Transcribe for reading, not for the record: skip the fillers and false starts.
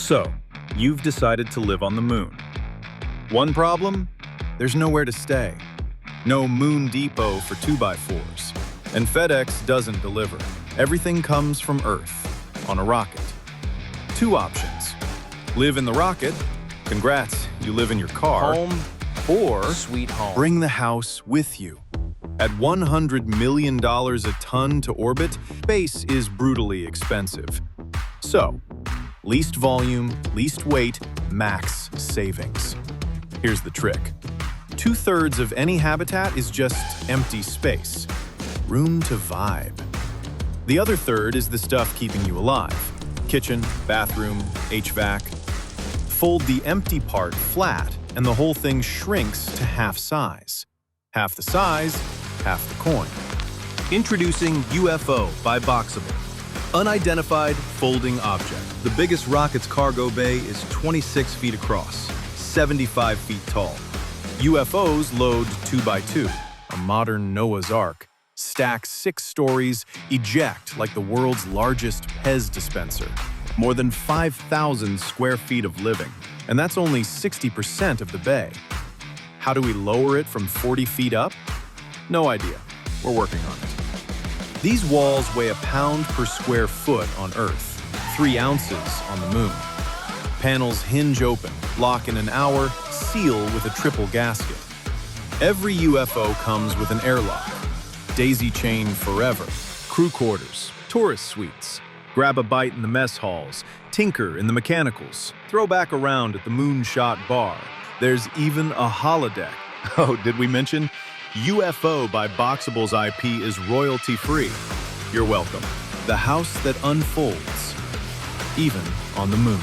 So, you've decided to live on the moon. One problem? There's nowhere to stay. No moon depot for 2x4s. And FedEx doesn't deliver. Everything comes from Earth, on a rocket. Two options. Live in the rocket. Congrats, you live in your car. Home, Or sweet home. bring the house with you. At $100 million a ton to orbit, space is brutally expensive. So, least volume, least weight, max savings. Here's the trick. 2/3 of any habitat is just empty space. Room to vibe. The other third is the stuff keeping you alive. Kitchen, bathroom, HVAC. Fold the empty part flat, and the whole thing shrinks to half size. Half the size, half the coin. Introducing UFO by BOXABL. Unidentified folding object. The biggest rocket's cargo bay is 26 feet across, 75 feet tall. UFOs load 2x2, a modern Noah's Ark, stack 6 stories, eject like the world's largest Pez dispenser. More than 5,000 square feet of living, and that's only 60% of the bay. How do we lower it from 40 feet up? No idea. We're working on it. These walls weigh a pound per square foot on Earth, 3 ounces on the moon. Panels hinge open, lock in an hour, seal with a triple gasket. Every UFO comes with an airlock. Daisy chain forever. Crew quarters, tourist suites. Grab a bite in the mess halls, tinker in the mechanicals, throw back around at the Moonshot Bar. There's even a holodeck. Oh, did we mention? UFO by BOXABL's IP is royalty-free. You're welcome. The house that unfolds, even on the moon.